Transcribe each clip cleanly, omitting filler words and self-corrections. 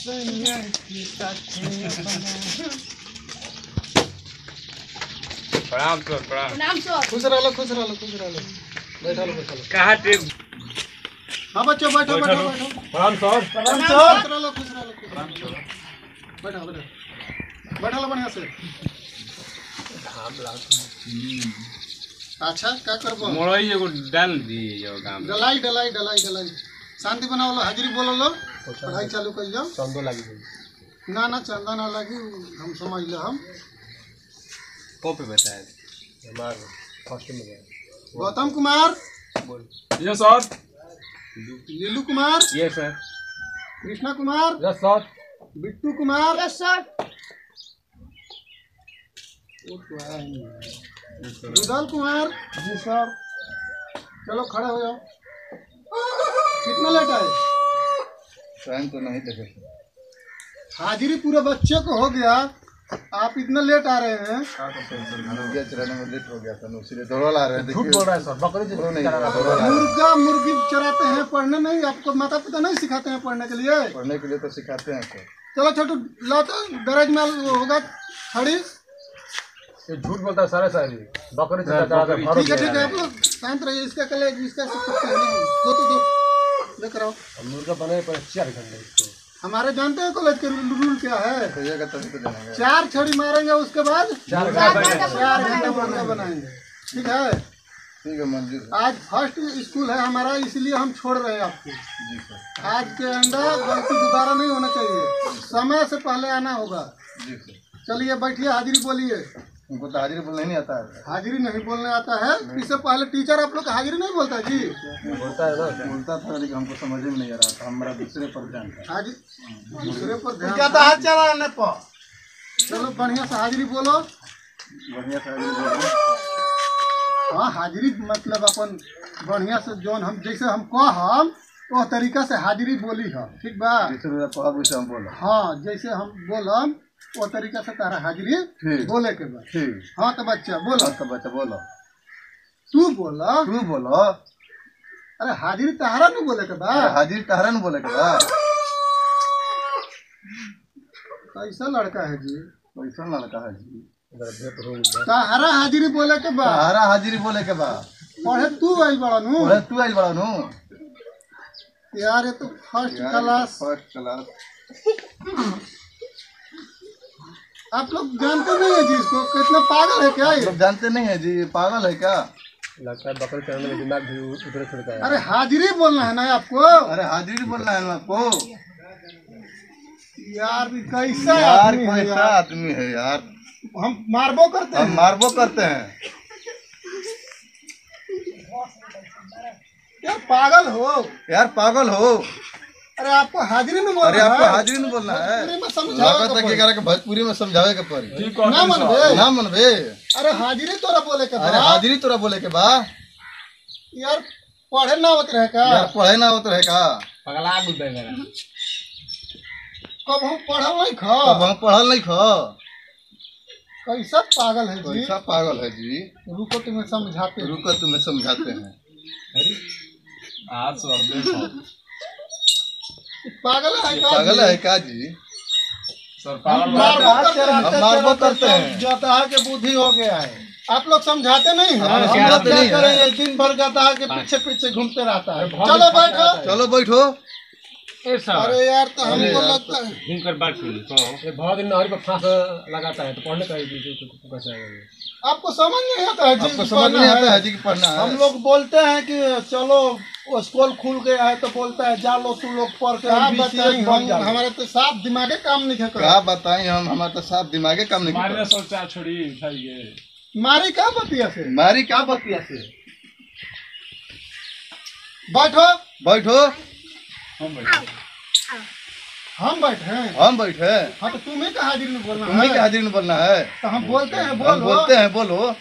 प्रणाम सर, प्रणाम सर। खुश रहो, खुश रहो, खुश रहो। बैठो बैठो। कहाँ थे? हाँ बच्चों बैठो बैठो बैठो। प्रणाम सर। प्रणाम सर। खुश रहो, खुश रहो। प्रणाम सर। बैठो बैठो। बैठो लो बढ़िया से। अच्छा क्या करबो? मोड़ई एगो डाल दी जो काम। डलाई डलाई डलाई डलाई। शांति बनाओ लो, हाजिरी बोलो लो। पढ़ाई चालू कर जाओ। चंदो लगी ना ना चंदा ना लगी, हम समझ लो हम। को पे बताए? हमार फर्स्ट में गया। Gautam Kumar. Yes sir. Lilu Kumar. Yes sir. Krishna Kumar. Yes sir. Bittu Kumar. Yes sir. Rudal Kumar. जी सर। चलो खड़े हो जाओ। कितना लेट आए? टाइम तो नहीं देखे। हाजिरी पूरे बच्चे को हो गया, आप इतना लेट आ रहे हैं। मुर्गिया चराने में लेट हो गया था, इसलिए दौड़ा ला रहे हैं। झूठ बोल रहा है सर, बकरी जी नहीं करा रहा है। मुर्गा मुर्गी चराते हैं, पढ़ने नहीं, आपको माता पिता नहीं सिखाते हैं पढ़ने के लिए? पढ़ने के लिए तो सिखाते हैं सर। चलो छोटू लो तो गरज में होगा खड़ी। ये झूठ बोलता है सारे सारी। बकरी चरा करा कर ठीक है ठीक है, आप लोग शांत रहिए। इसका कल इसका सब कुछ कहना है। दो लेकर आओ। मुर्गा बने पर 4 घंटे इसको। हमारे जानते हैं कॉलेज के रूल क्या है? भैया का तभी तो जानेंगे। 4 छड़ी मारेंगे, उसके बाद 4 घंटे 4 घंटे मुर्गा बनाएंगे। ठीक है? ठीक है मंजूर। आज फर्स्ट स्कूल है हमारा, इसलिए हम छोड़ रहे हैं आपको। जी सर। आज के अंदर गलती दोबारा नहीं होना चाहिए, समय से पहले आना होगा। जी सर। चलिए बैठिए, हाजिरी बोलिए। उनको तो हाजिरी बोलना नहीं आता है। हाजिरी नहीं बोलने आता है? इससे पहले टीचर आप लोग हाजिरी नहीं बोलता जी? बोलता है ना। बोलता था लेकिन हमको समझ में नहीं आ रहा था, हमारा दूसरे पर ध्यान था। हाजिरी दूसरे पर ध्यान। चलो बढ़िया से हाजिरी बोलो। बढ़िया से हाजिरी बोलो। हाँ हाजिरी मतलब अपन बढ़िया से जोन हम जैसे हम कहम वो तरीका से हाजिरी बोली है। ठीक बा? जैसे मेरा कहब वैसे हम बोला। हाँ जैसे हम बोलम वो तरीका से तारा हाजिरी ठीक। बोले के बाद। ठीक। हाँ तो बच्चा बोलो। हाँ तो बच्चा बोलो। तू बोला। तू बोलो। अरे हाजिरी तारा नहीं बोले के बाद। हाजिरी टहरा न बोले के बाद। कैसा लड़का है जी? कैसा लड़का है जी? तारा हाजिरी बोले के बाद। टहरा हाजिरी बोले के बाद। पढ़े तू आई बड़ा नू। पढ़े तू आई बड़ा नू। यार ये तो फर्स्ट क्लास। First class. आप लोग जानते नहीं है जी इसको, कितना पागल है क्या ये? लोग जानते नहीं है जी, पागल है क्या? लगता है बकरी चराने में दिमाग भी उधर छुड़ता है। अरे हाजिरी बोलना है ना आपको। अरे हाजिरी बोलना है ना आपको। यार ये कैसा यार आदमी है कैसा यार? आदमी है यार। हम मारबो करते हम हैं। मारबो करते हैं। यार पागल हो। यार पागल हो। अरे आपको हाजिरी में बोलना अरे है। आपको हाजिरी नहीं बोलना है। भोजपुरी में समझावे लागत के है कि पड़ी। एकरा के भोजपुरी में समझावे के पड़ी। ना मनबे। ना मनबे। अरे हाजिरी तोरा बोले के अरे बा। हाजिरी तोरा बोले के बा। यार पढ़े ना होत रहे का? यार पढ़े ना होत रहे का? पगला गुद्दे मेरा। कब हम पढ़ल नहीं खा। अब हम पढ़ल नहीं खा। कैसा पागल है जी? कैसा पागल है जी? रुको तुम्हें समझाते हैं। रुको तुम्हें समझाते हैं। आज सर देखो पागल है का? पागल है क्या जी? सर हम पागल हम मारबो करते हैं। जाता है कि बुद्धि हो गया है। आप लोग समझाते नहीं हैं? हम हम समझाते क्या नहीं हैं। करेंगे? दिन भर जाता है कि पीछे पीछे घूमते रहता है। चलो बैठो। चलो बैठो। ए सर अरे यार तो अरे हमको यार लगता है घूम कर बात सुन तो ये बहुत दिन नहर पर फांस लगाता है तो पढ़ने का कैसे आएगा? आपको समझ नहीं आता है जी? आपको समझ नहीं आता है जी कि पढ़ना है। हम लोग बोलते हैं कि चलो स्कूल खुल गया है तो बोलता है जा लो तुम लोग पढ़ के हमारे तो साफ दिमागे काम नहीं कर। क्या बताएं हम, हमारा तो साफ दिमागे काम नहीं मारने करता। सोचा छोड़ी उठाइए। मारी क्या बतिया से? मारी क्या बतिया से? बैठो। बैठो। हम बैठे हैं। हम बैठे। हाँ तो तुम्हें का हाजिर में बोलना तुम्हें है। क्या हाजिरी में बोलना है? तो हम बोलते हैं हम बोलो। बोलते हैं बोलो।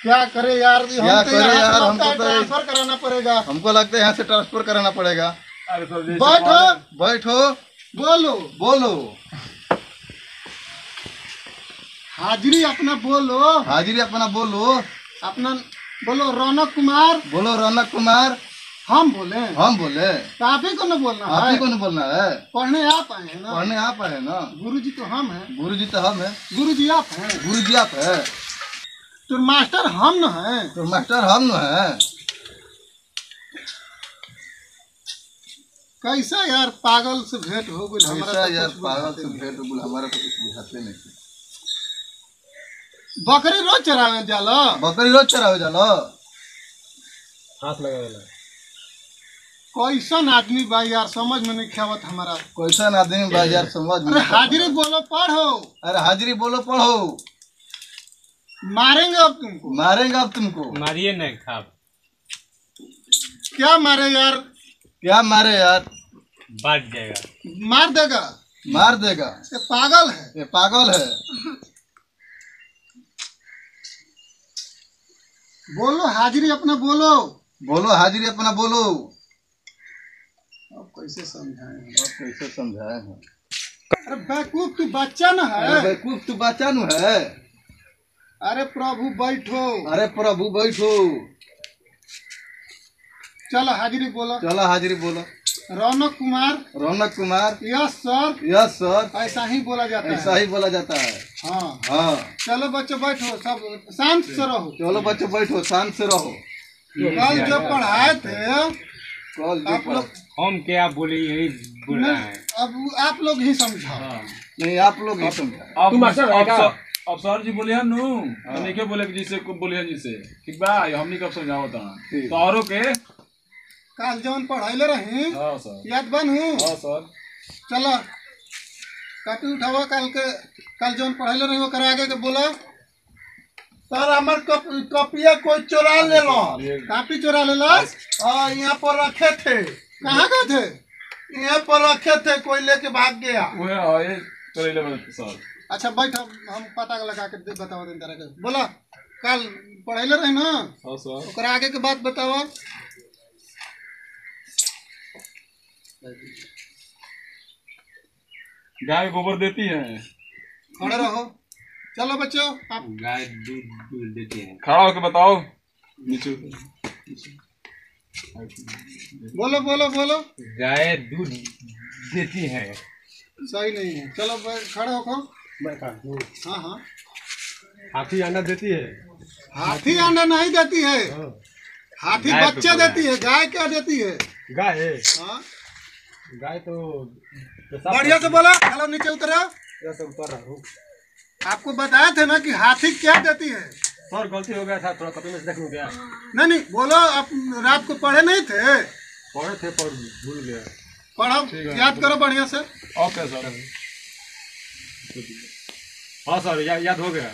क्या करे यार? क्या करे यार? हमको तो ट्रांसफर कराना पड़ेगा। हमको लगता है यहाँ से ट्रांसफर कराना पड़ेगा। अरे सर जैसे बैठो। बैठो। बोलो। बोलो। हाजिरी अपना बोलो। हाजिरी अपना बोलो। अपना बोलो। रौनक कुमार। बोलो रौनक कुमार। हम बोले हम बोले तो आप ही को न बोलना आप है। ही को नहीं बोलना है। पढ़ने आप आए हैं ना। पढ़ने आप आए ना। गुरुजी तो हम हैं। गुरुजी तो हम है। गुरुजी आप हैं। गुरुजी आप है। तो मास्टर हम न हैं। तो मास्टर हम न है। कैसा यार पागल से भेंट हो गई हमारा। कैसा तो यार कुछ पागल बुझाते से नहीं। भेंट हो गई, हमारा तो कुछ बुझाते नहीं। बकरी रोज चरावे जाला। बकरी रोज चरावे जाला। हाथ लगा वाला कैसन आदमी बा यार, समझ में नहीं खावत हमारा। कैसन आदमी बा यार, समझ में अरे नहीं हाजिरी आता। बोलो पढ़ो। अरे हाजिरी बोलो पढ़ो। मारेंगे अब तुमको। मारेंगे अब तुमको। मारिए नहीं खाप क्या मारे यार। क्या मारे यार। बांट जाएगा। मार देगा। मार देगा। ये पागल है। ये पागल है। बोलो हाजिरी अपना बोलो। बोलो हाजिरी अपना बोलो। अब कैसे समझाएं। अब कैसे समझाए हैं। अरे बेवकूफ तू बच्चा न अरे है। बेवकूफ तू बच्चा नु है। अरे प्रभु बैठो। अरे प्रभु बैठो। चलो हाजिरी बोलो। चलो हाजिरी बोलो। Raunak Kumar. Raunak Kumar. Yes sir. Yes sir. ऐसा ही बोला जाता है। ऐसा ही बोला जाता है। हाँ हाँ। चलो बच्चों बैठो, सब शांत से रहो। चलो बच्चे बैठो, शांत से रहो। कल जो पढ़ाए थे कल जो आप लोग हम क्या बोले यही बोल रहे हैं। अब आप लोग ही समझाओ। नहीं, आप लोग ही समझा। तू मास्टर है क्या? अब सर जी बोले नु हमने के बोले कि जिसे को बोले जिसे ठीक बा हमनी कब समझाओ ता ठीक। तो औरों के। कल जौन पढ़ाइले रही हां सर। याद बनू। हां सर। चलो कापी उठावा। कल जौन पढ़ाइले रही वो करा आगे के बोला। सर हमार कॉपिया कोई चुरा ले लो। कापी चुरा ले लो। हाँ यहाँ पर रखे थे। कहाँ गए थे। यहाँ पर रखे थे, कोई लेके भाग गया। वो है चले ले सर। अच्छा बैठ, हम पता लगा के बताओ दिन तरह के बोला। कल पढ़ाइले रही ना। हां सर। ओकरा आगे के बात बताओ। गाय गोबर देती है। खड़े रहो। चलो बच्चों आप गाय दूध देती है। खड़ा होकर बताओ। नीचे बोलो बोलो बोलो। गाय दूध देती है। सही नहीं है। चलो खड़े हो। बैठा। हाँ हाँ। हाथी अंडा देती है। हाथी अंडा नहीं देती है। हाथी गाय बच्चे देती है। गाय क्या देती है। गाय हाँ गाय तो बढ़िया से बोला। चलो नीचे उतरो। से उतर रहा हूँ। आपको बताया थे ना कि हाथी क्या देती है। सर गलती हो गया था, थोड़ा कपड़े में से देख लूँ क्या। नहीं बोलो। आप रात को पढ़े नहीं थे। पढ़े थे पर भूल गया। पढ़ो याद करो बढ़िया से। Okay sir. हाँ सर याद हो गया।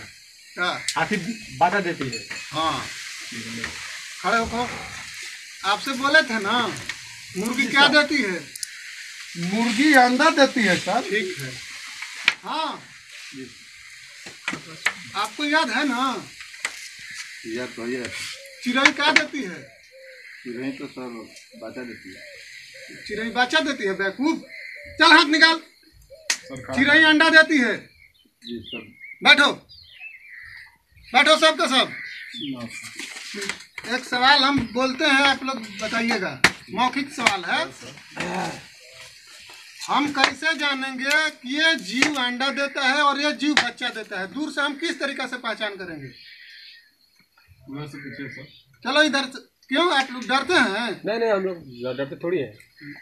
क्या। हाथी बाधा देती है। हाँ खड़े हो। आपसे बोले थे ना मुर्गी क्या देती है। मुर्गी अंडा देती है सर। ठीक है। हाँ आपको याद है ना। यार तो ये चिड़ै क्या देती है। चिड़ै तो सर बच्चा देती है। चिड़ै बच्चा देती है। बेवकूफ। चल हाथ निकाल। चिड़ै अंडा देती है। जी सर। बैठो बैठो सब का सब। एक सवाल हम बोलते हैं, आप लोग बताइएगा। मौखिक सवाल है। हम कैसे जानेंगे कि ये जीव अंडा देता है और ये जीव बच्चा देता है। दूर से हम किस तरीके से पहचान करेंगे। से पूछिए सर। चलो इधर से। क्यों आप लोग डरते हैं। नहीं हम लोग डरते थोड़ी है।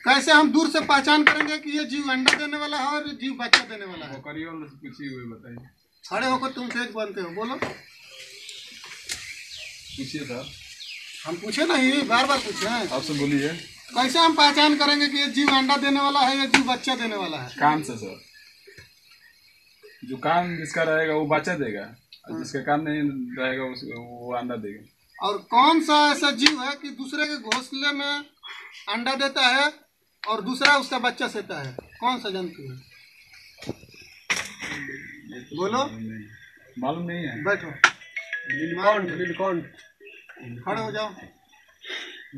कैसे हम दूर से पहचान करेंगे कि ये जीव अंडा देने वाला है और ये जीव बच्चा देने वाला है। बकरी वाले से पूछिए हुए बताइए। खड़े होकर तुम तेज बनते हो। बोलो। पूछिए सर। हम पूछे नहीं, बार बार पूछे। आपसे बोलिए। कैसे हम पहचान करेंगे कि ये जीव अंडा देने वाला है या जीव बच्चा देने वाला है। कान से सर। जो कान जिसका रहेगा वो बच्चा देगा और जिसका कान नहीं रहेगा वो अंडा देगा। और कौन सा ऐसा जीव है कि दूसरे के घोंसले में अंडा देता है और दूसरा उसका बच्चा सेता है। कौन सा जंतु है। बोलो। मालूम नहीं है। बैठो। नीलकंठ खड़े हो जाओ।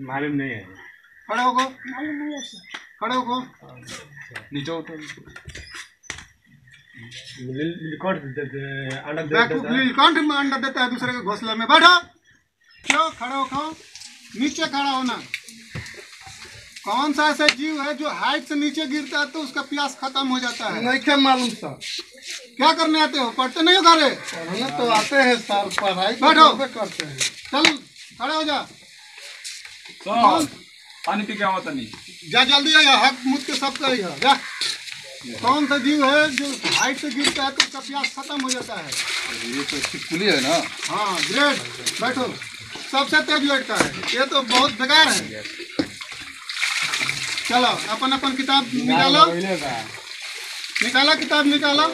मालूम नहीं है। खड़े हो गो। खड़े हो गो। नीचे उठो। नीलकंठ अंडा बेवकूफ। नीलकंठ में अंडा देता है दूसरे के घोंसले में। बैठो। क्यों खड़े हो। नीचे खड़ा होना। कौन सा ऐसा जीव है जो हाइट से नीचे गिरता है तो उसका प्यास खत्म हो जाता है? नहीं क्या मालूम सर। क्या करने आते हो? पढ़ते नहीं हो घरे? पढ़ने तो आते हैं सर, पढ़ाई तो बैठो। करते हैं। चल खड़े हो जा। सर पानी पी के आओ तनी। जा जल्दी आ, हाथ मुझ के सब करेगा जा। कौन सा जीव है जो हाइट से गिरता है तो उसका प्यास खत्म हो जाता है? ये तो छिपकली है ना। हाँ ग्रेट, बैठो। सबसे तेज लड़का है ये, तो बहुत बेकार है। चलो अपन अपन किताब निकालो, निकाला किताब निकालो,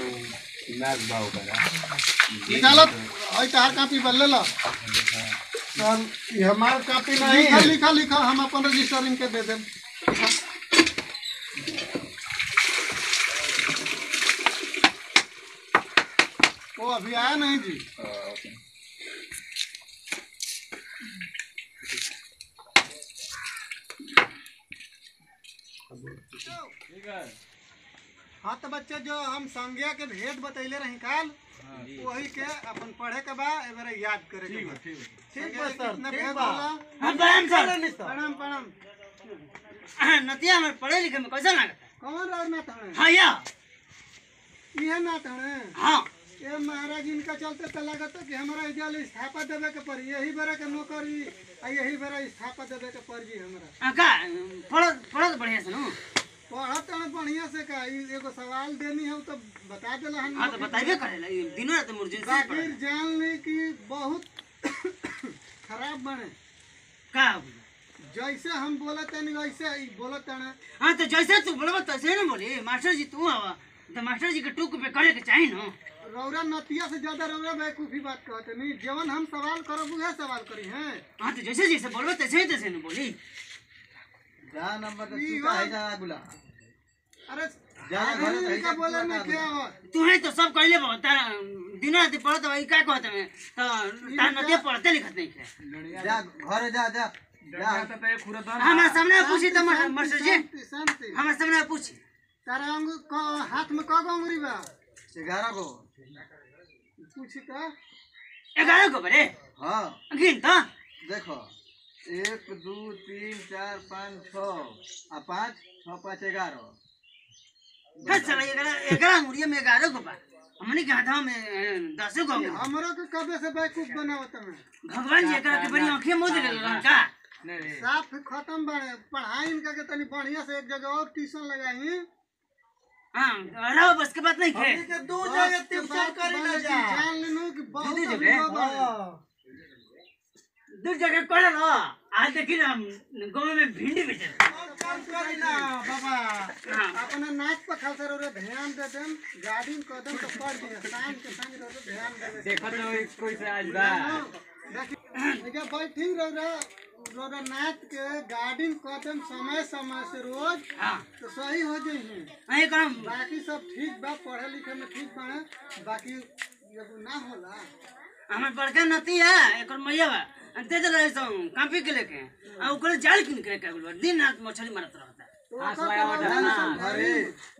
निकालो। और चार कॉपी बल्ले लो सर ये हमारा कॉपी नहीं लिखा है। लिखा लिखा, हम अपन रजिस्टर इनके दे दें। वो अभी आया नहीं जी। ठीक है। हाँ तो बच्चे जो हम संज्ञा के भेद बतैले रही काल, वही के अपन पढ़े के बा एबार याद करे के बा। ठीक है सर, कितना ठीक भेद बा। होला? हम प्रणाम सर। प्रणाम प्रणाम। नतिया हमारे पढ़े लिखे में कैसा लगता है? कौन रहा नाथ है? हाँ या ये नाथ है। हाँ ये महाराज इनका चलते तो लगता कि हमारा इजाल स्थापा देवे के पड़ी, यही बेरा के नौकरी आ यही बेरा स्थापा देवे के पड़ जी हमरा। का पढ़त बढ़िया से नु। पढ़त है बढ़िया से का। एगो सवाल देनी है तो बता देला हम। हाँ तो बताइए करेला दिनों रात मुर्जिन से बाकी जान ली कि बहुत खराब बने। का जैसे हम बोलते नहीं वैसे ही बोलते हैं। हाँ तो जैसे तू बोलबा तैसे ना बोली। मास्टर जी तू आवा तो मास्टर जी के टूक पे करे के चाहिए ना। रौरा नतिया से ज्यादा रौरा बेवकूफी बात कहते नहीं। जवन हम सवाल करब उहे सवाल करी हैं। हाँ तो जैसे जैसे बोलबा तैसे ना बोली। जा नंबर तो ई तू का है हो। जा बुला। अरे ज्यादा घर आदमी है, इनका बोले ज्यादा में घर क्या हो? तू है तो सब कहले बता दिनों रात पढ़त भाई का कहत में तो तार नतिया पढ़ते लिखत नहीं है। जा घर जा जा जा। हमारे सामने पूछी तो मास्टर जी, शांति शांति। हमारे सामने पूछी। तारा हाथ में कगो अंगुरी बा? 11 को। पूछी तो 11 को बरे हाँ गिन तो देखो 1 2 3 4 5 6 आ 5 6 5 11। चला 11 मुड़िया में 11 को बा। हमने के हाथ में 10 को अंगूरी। हमरो के कबे से बेवकूफ बनावत में। भगवान जी एकरा के बड़ी आंखें मोद ले रहन का। साफ खत्म बाड़े। पढ़ाई इनका के तनी बढ़िया से एक जगह और ट्यूशन लगाई। हां रहो बस के बात नहीं खे। के 2 जगह ट्यूशन करी ना जा। जान लेनु कि बहुत दू अभी जगह? लोग बाड़े। दूर जगह कर लो। आज देखी ना गांव में भिंडी बेचे। काम करी ना बाबा। हां अपने नाच पर खास रे ध्यान दे देम। गाड़ी में कदम तो पड़ दिए। शाम के संग रे ध्यान दे। देखो तो कोई से आज बा। देखिए जब बैठी रोरा नाच के गाड़ी में कदम समय समय से रोज हां तो सही हो जाइए। नहीं काम बाकी सब ठीक बा, पढ़े लिखे में ठीक बाड़े। बाकी एगो ना होला। हमार बड़का नती है एकर मैया बा। दे दे रहे सो कापी के लेके आ ओकरे जाल किन के बोलबा दिन रात मछली मारत रहता। अरे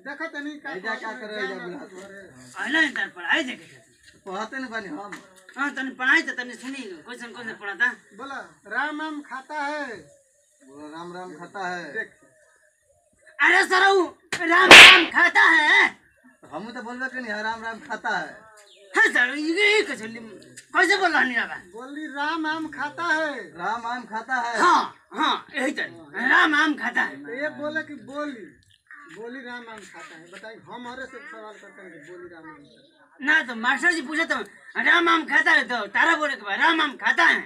देखो तनी का ऐजा क्या करे जा बुला। आइला इधर पढ़ाई देखे। पढ़ते नहीं बनी हम। हां तनी पढ़ाई तो तनी सुनी क्वेश्चन कौन से पढ़ाता। बोला राम आम खाता है। बोलो राम राम खाता है। देख अरे सरऊ राम राम खाता है। हम तो बोलबे कि नहीं राम राम खाता है। हाँ सर ये कैसे बोल रहा नहीं बोली राम आम खाता है। राम आम खाता है। हाँ हाँ यही तो राम आम खाता है। तो ये बोले कि बोली बोली राम आम खाता है। बताइए हमारे से सवाल करते हैं कि बोली राम आम खाता है। ना तो मास्टर जी पूछे तो राम आम खाता है तो तारा बोले के बाद राम आम खाता है।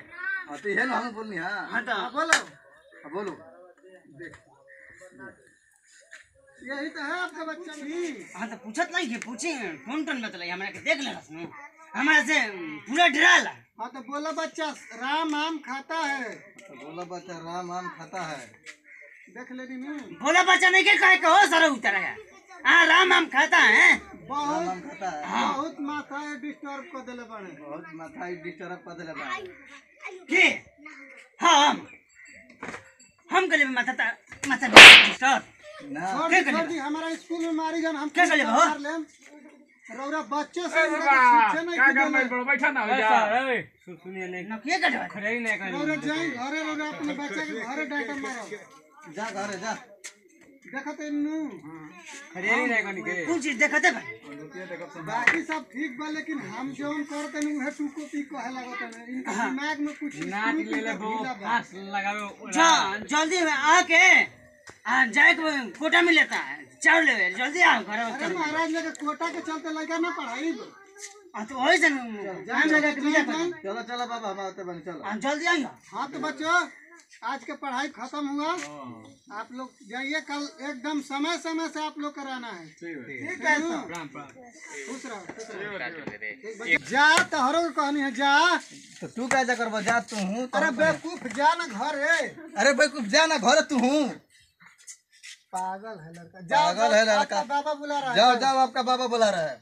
हाँ तो ये ना हम बोलनी। हाँ हाँ तो हाँ बोलो। हाँ, बोलो। देख यही तो है आपका बच्चा भी। हाँ तो पूछत नहीं कि पूछे फोन टोन बतलाई हमारे के देख लेना सुनो हमारे से पूरा डराला। हाँ तो बोला बच्चा राम आम खाता है। तो बोला बच्चा राम आम खाता है। देख लेनी नहीं। बोला बच्चा नहीं के कहे हो सर उतर गया। हाँ राम आम खाता है। राम बहुत आम खाता है। बहुत माथा डिस्टर्ब कर दिले बड़े। बहुत माथा डिस्टर्ब कर देले बा। के हाँ हम कल माथा माथा डिस्टर्ब ना छोड़ दी हमारा स्कूल में मारी जान हम क्या कर ले बा? मार लेम। रौरा बच्चे से शिक्षा नहीं क्या की कर देले। बड़ो बैठा ना हो जा। सुनिए नहीं नकिया कटवा खड़े ही नहीं रौरा जाई घरे रौरा अपने बच्चे के घरे डांटा मारो। जा घरे जा देखा तेनू कौन चीज देखते भाई बाकी सब ठीक बा लेकिन हम जौन करते हैं उहे टू कॉपी कहे लगत है इनका दिमाग में कुछ नाट ले ले जा जल्दी में आके जाए के कोटा में लेता है चावल ले जल्दी आओ घर अरे महाराज ने कोटा के चलते लगा ना पढ़ाई तो वही से टाइम लगा के मिला चलो चलो बाबा हम आते बन चलो जल्दी आइयो हाँ तो बच्चों आज का पढ़ाई खत्म हुआ आप लोग जाइए कल एकदम समय समय से आप लोग कराना है ठीक है खुश रहो जा तोहरो कहानी है जा तो तू कैसा करबो जा तू हूं अरे बेवकूफ जा ना घर है अरे बेवकूफ जा ना घर तू हूं पागल है लड़का पागल है लड़का। बाबा बुला रहा है जाओ जाओ आपका बाबा बुला रहा है